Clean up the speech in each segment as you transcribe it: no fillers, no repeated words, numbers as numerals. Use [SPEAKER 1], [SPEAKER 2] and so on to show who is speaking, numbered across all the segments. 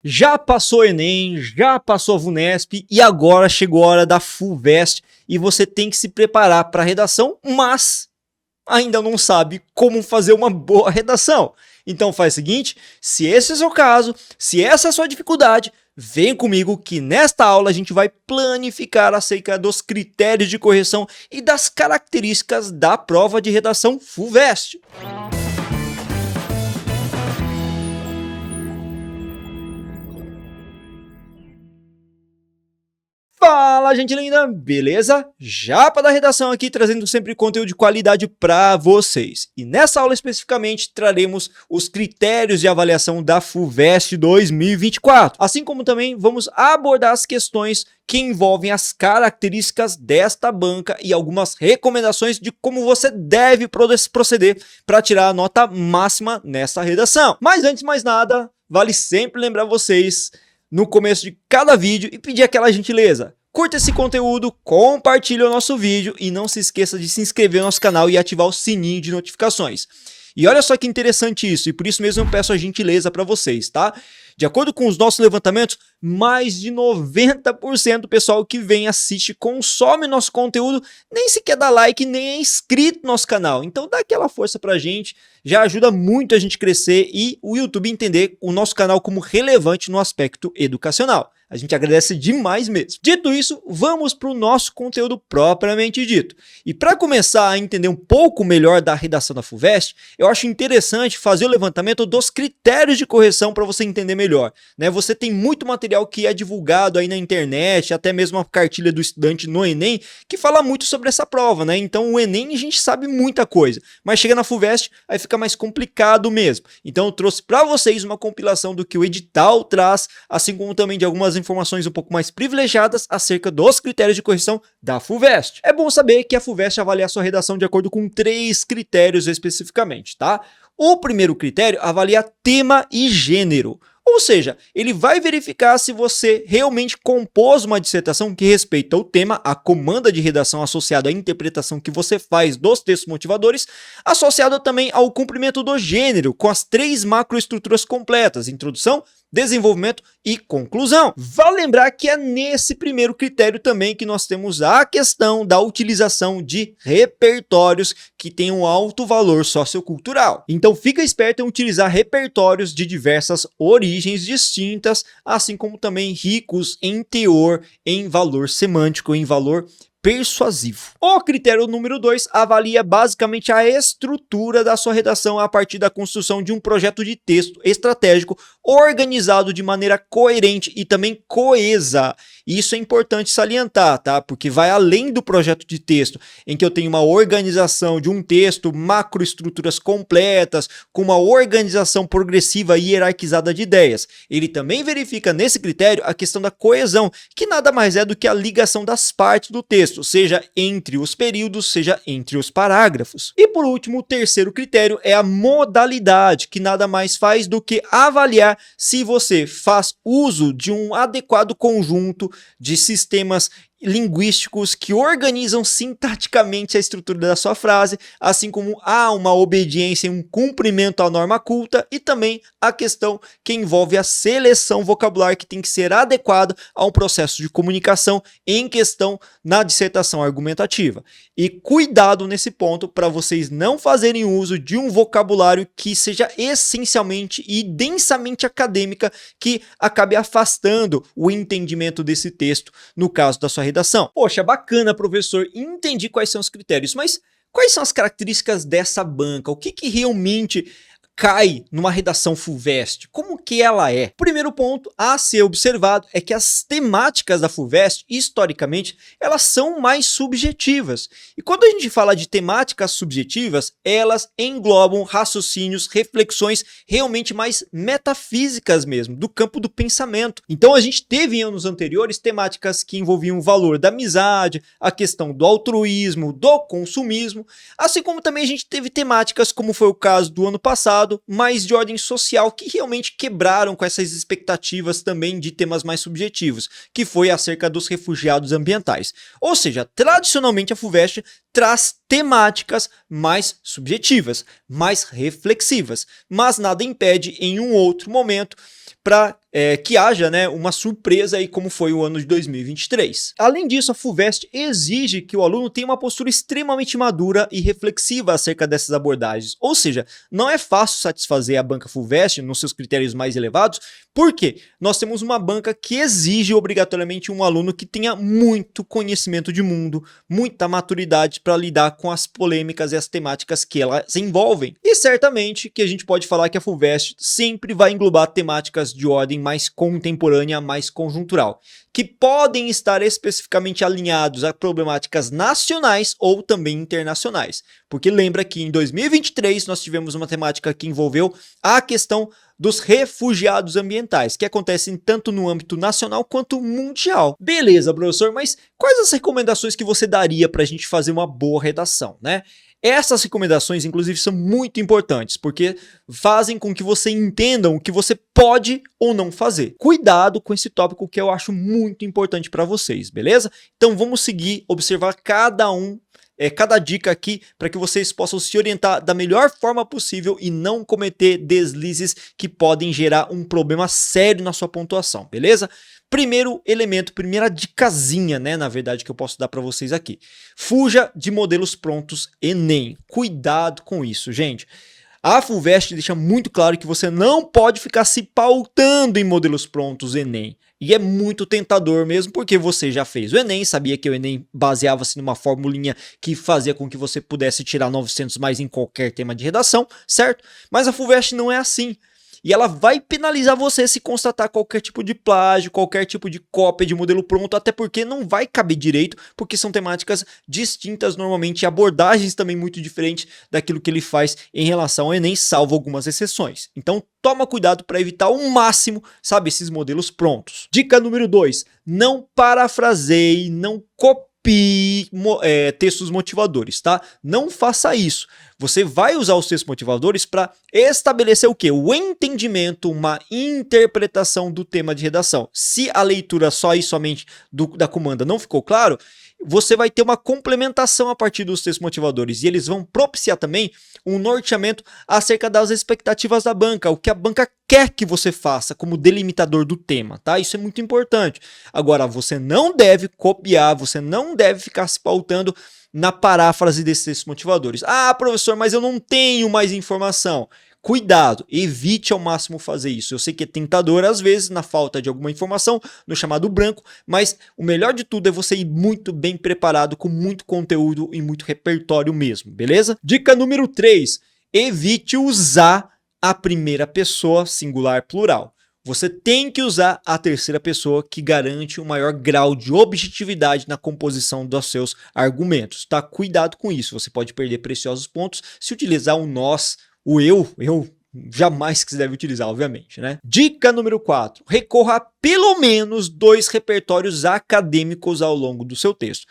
[SPEAKER 1] Já passou o Enem, já passou a VUNESP e agora chegou a hora da FUVEST e você tem que se preparar para a redação, mas ainda não sabe como fazer uma boa redação. Então faz o seguinte, se esse é o seu caso, se essa é a sua dificuldade, vem comigo que nesta aula a gente vai planificar acerca dos critérios de correção e das características da prova de redação FUVEST. Fala, gente linda, beleza? Japa da redação aqui, trazendo sempre conteúdo de qualidade para vocês. E nessa aula especificamente traremos os critérios de avaliação da FUVEST 2024, assim como também vamos abordar as questões que envolvem as características desta banca e algumas recomendações de como você deve proceder para tirar a nota máxima nessa redação. Mas antes de mais nada, vale sempre lembrar vocês no começo de cada vídeo e pedir aquela gentileza. Curta esse conteúdo, compartilhe o nosso vídeo e não se esqueça de se inscrever no nosso canal e ativar o sininho de notificações. E olha só que interessante isso, e por isso mesmo eu peço a gentileza para vocês, tá? De acordo com os nossos levantamentos, mais de 90% do pessoal que vem, assiste, consome nosso conteúdo, nem sequer dá like, nem é inscrito no nosso canal. Então dá aquela força pra gente, já ajuda muito a gente crescer e o YouTube entender o nosso canal como relevante no aspecto educacional. A gente agradece demais mesmo. Dito isso, vamos para o nosso conteúdo propriamente dito. E para começar a entender um pouco melhor da redação da FUVEST, eu acho interessante fazer o levantamento dos critérios de correção para você entender melhor. Você tem muito material que é divulgado aí na internet, até mesmo a cartilha do estudante no Enem, que fala muito sobre essa prova, Então o Enem a gente sabe muita coisa, mas chega na FUVEST, aí fica mais complicado mesmo. Então eu trouxe para vocês uma compilação do que o edital traz, assim como também de algumas informações um pouco mais privilegiadas acerca dos critérios de correção da FUVEST. É bom saber que a FUVEST avalia a sua redação de acordo com 3 critérios especificamente, tá? O primeiro critério avalia tema e gênero. Ou seja, ele vai verificar se você realmente compôs uma dissertação que respeita o tema, a comanda de redação associada à interpretação que você faz dos textos motivadores, associada também ao cumprimento do gênero, com as 3 macroestruturas completas: introdução, desenvolvimento e conclusão. Vale lembrar que é nesse primeiro critério também que nós temos a questão da utilização de repertórios que têm um alto valor sociocultural. Então fica esperto em utilizar repertórios de diversas origens distintas, assim como também ricos em teor, em valor semântico, em valor persuasivo. O critério número 2 avalia basicamente a estrutura da sua redação a partir da construção de um projeto de texto estratégico organizado de maneira coerente e também coesa. Isso é importante salientar, tá? Porque vai além do projeto de texto, em que eu tenho uma organização de um texto, macroestruturas completas, com uma organização progressiva e hierarquizada de ideias. Ele também verifica nesse critério a questão da coesão, que nada mais é do que a ligação das partes do texto, seja entre os períodos, seja entre os parágrafos. E por último, o terceiro critério é a modalidade, que nada mais faz do que avaliar se você faz uso de um adequado conjunto de sistemas linguísticos que organizam sintaticamente a estrutura da sua frase, assim como há uma obediência e um cumprimento à norma culta, e também a questão que envolve a seleção vocabular, que tem que ser adequada a um processo de comunicação em questão na dissertação argumentativa. E cuidado nesse ponto para vocês não fazerem uso de um vocabulário que seja essencialmente e densamente acadêmica, que acabe afastando o entendimento desse texto no caso da sua redação. Poxa, bacana, professor, entendi quais são os critérios, mas quais são as características dessa banca? O que realmente cai numa redação FUVEST? Como que ela é? O primeiro ponto a ser observado é que as temáticas da FUVEST, historicamente, elas são mais subjetivas. E quando a gente fala de temáticas subjetivas, elas englobam raciocínios, reflexões realmente mais metafísicas mesmo, do campo do pensamento. Então a gente teve em anos anteriores temáticas que envolviam o valor da amizade, a questão do altruísmo, do consumismo, assim como também a gente teve temáticas, como foi o caso do ano passado, mais de ordem social, que realmente quebraram com essas expectativas também de temas mais subjetivos, que foi acerca dos refugiados ambientais. Ou seja, tradicionalmente a FUVEST traz temáticas mais subjetivas, mais reflexivas, mas nada impede em um outro momento para que haja, né, uma surpresa aí como foi o ano de 2023. Além disso, a FUVEST exige que o aluno tenha uma postura extremamente madura e reflexiva acerca dessas abordagens, ou seja, não é fácil satisfazer a banca FUVEST nos seus critérios mais elevados, porque nós temos uma banca que exige obrigatoriamente um aluno que tenha muito conhecimento de mundo, muita maturidade para lidar com as polêmicas e as temáticas que elas envolvem. E certamente que a gente pode falar que a FUVEST sempre vai englobar temáticas de ordem mais contemporânea, mais conjuntural, que podem estar especificamente alinhados a problemáticas nacionais ou também internacionais. Porque lembra que em 2023 nós tivemos uma temática que envolveu a questão dos refugiados ambientais, que acontecem tanto no âmbito nacional quanto mundial. Beleza, professor, mas quais as recomendações que você daria para a gente fazer uma boa redação, né? Essas recomendações, inclusive, são muito importantes, porque fazem com que você entenda o que você pode ou não fazer. Cuidado com esse tópico que eu acho muito importante para vocês, beleza? Então vamos seguir, observar cada dica aqui para que vocês possam se orientar da melhor forma possível e não cometer deslizes que podem gerar um problema sério na sua pontuação, beleza? Primeiro elemento, primeira dicasinha, né, na verdade, que eu posso dar para vocês aqui. Fuja de modelos prontos Enem. Cuidado com isso, gente. A FUVEST deixa muito claro que você não pode ficar se pautando em modelos prontos Enem. E é muito tentador mesmo, porque você já fez o Enem, sabia que o Enem baseava-se numa formulinha que fazia com que você pudesse tirar 900 mais em qualquer tema de redação, certo? Mas a FUVEST não é assim. E ela vai penalizar você se constatar qualquer tipo de plágio, qualquer tipo de cópia de modelo pronto, até porque não vai caber direito, porque são temáticas distintas normalmente, e abordagens também muito diferentes daquilo que ele faz em relação ao Enem, salvo algumas exceções. Então toma cuidado para evitar ao máximo, sabe, esses modelos prontos. Dica número 2, não parafraseie, não copie textos motivadores, tá? Não faça isso. Você vai usar os textos motivadores para estabelecer o quê? O entendimento, uma interpretação do tema de redação. Se a leitura só e somente da comanda não ficou claro, você vai ter uma complementação a partir dos textos motivadores e eles vão propiciar também um norteamento acerca das expectativas da banca, o que a banca quer que você faça como delimitador do tema, tá? Isso é muito importante. Agora, você não deve copiar, você não deve ficar se pautando na paráfrase desses textos motivadores. Ah, professor, mas eu não tenho mais informação. Cuidado, evite ao máximo fazer isso. Eu sei que é tentador às vezes, na falta de alguma informação, no chamado branco, mas o melhor de tudo é você ir muito bem preparado, com muito conteúdo e muito repertório mesmo, beleza? Dica número 3, evite usar a primeira pessoa singular plural. Você tem que usar a terceira pessoa, que garante um maior grau de objetividade na composição dos seus argumentos, tá? Cuidado com isso, você pode perder preciosos pontos se utilizar o nós, o eu jamais que se deve utilizar, obviamente, né? Dica número 4, recorra a pelo menos 2 repertórios acadêmicos ao longo do seu texto.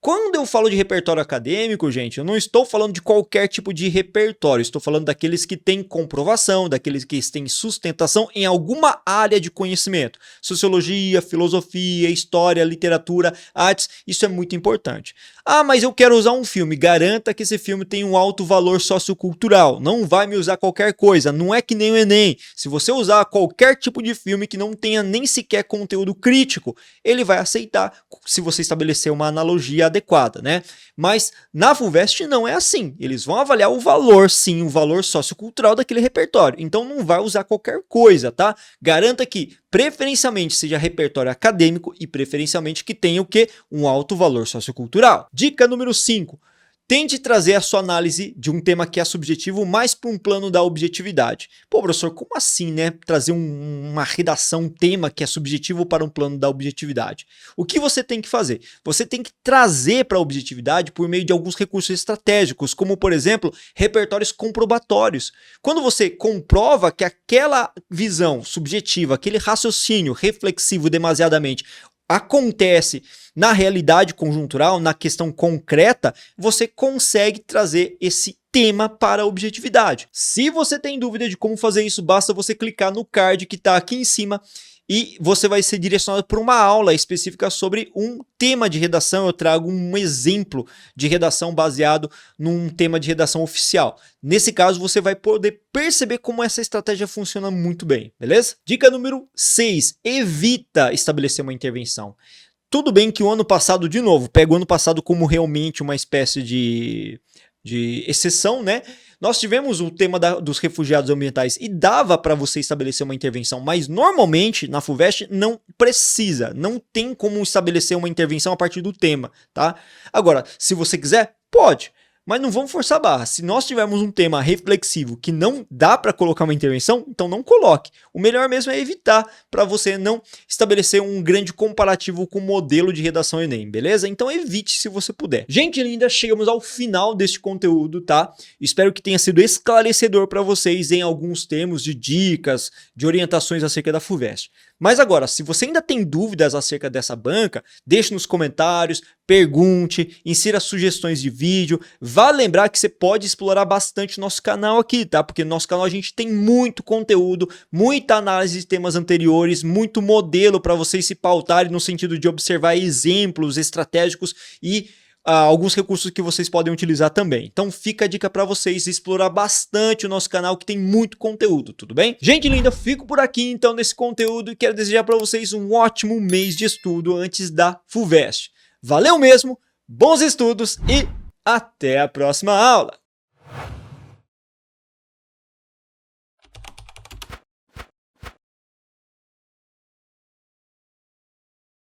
[SPEAKER 1] Quando eu falo de repertório acadêmico, gente, eu não estou falando de qualquer tipo de repertório, estou falando daqueles que têm comprovação, daqueles que têm sustentação em alguma área de conhecimento. Sociologia, filosofia, história, literatura, artes, isso é muito importante. Ah, mas eu quero usar um filme, garanta que esse filme tem um alto valor sociocultural, não vai me usar qualquer coisa, não é que nem o Enem. Se você usar qualquer tipo de filme que não tenha nem sequer conteúdo crítico, ele vai aceitar se você estabelecer uma analogia adequada, né? Mas na FUVEST não é assim. Eles vão avaliar o valor, sim, o valor sociocultural daquele repertório. Então não vai usar qualquer coisa, tá? Garanta que preferencialmente seja repertório acadêmico e preferencialmente que tenha o quê? Um alto valor sociocultural. Dica número 5. Tente trazer a sua análise de um tema que é subjetivo mais para um plano da objetividade. Pô, professor, como assim, né? Trazer uma redação, um tema que é subjetivo para um plano da objetividade. O que você tem que fazer? Você tem que trazer para a objetividade por meio de alguns recursos estratégicos, como, por exemplo, repertórios comprobatórios. Quando você comprova que aquela visão subjetiva, aquele raciocínio reflexivo demasiadamente acontece na realidade conjuntural, na questão concreta, você consegue trazer esse tema para a objetividade. Se você tem dúvida de como fazer isso, basta você clicar no card que está aqui em cima e você vai ser direcionado para uma aula específica sobre um tema de redação. Eu trago um exemplo de redação baseado num tema de redação oficial. Nesse caso, você vai poder perceber como essa estratégia funciona muito bem, beleza? Dica número 6, evita estabelecer uma intervenção. Tudo bem que o ano passado, de novo, pega o ano passado como realmente uma espécie de exceção, né? Nós tivemos o tema dos refugiados ambientais e dava para você estabelecer uma intervenção, mas normalmente na FUVEST não precisa, não tem como estabelecer uma intervenção a partir do tema, tá? Agora, se você quiser, pode. Mas não vamos forçar a barra. Se nós tivermos um tema reflexivo que não dá para colocar uma intervenção, então não coloque. O melhor mesmo é evitar, para você não estabelecer um grande comparativo com o modelo de redação Enem, beleza? Então evite se você puder. Gente linda, chegamos ao final deste conteúdo, tá? Espero que tenha sido esclarecedor para vocês em alguns termos de dicas, de orientações acerca da FUVEST. Mas agora, se você ainda tem dúvidas acerca dessa banca, deixe nos comentários, pergunte, insira sugestões de vídeo. Vale lembrar que você pode explorar bastante nosso canal aqui, tá? Porque no nosso canal a gente tem muito conteúdo, muita análise de temas anteriores, muito modelo para vocês se pautarem no sentido de observar exemplos estratégicos e alguns recursos que vocês podem utilizar também. Então fica a dica para vocês explorar bastante o nosso canal, que tem muito conteúdo, tudo bem? Gente linda, fico por aqui então nesse conteúdo e quero desejar para vocês um ótimo mês de estudo antes da FUVEST. Valeu mesmo, bons estudos e até a próxima aula!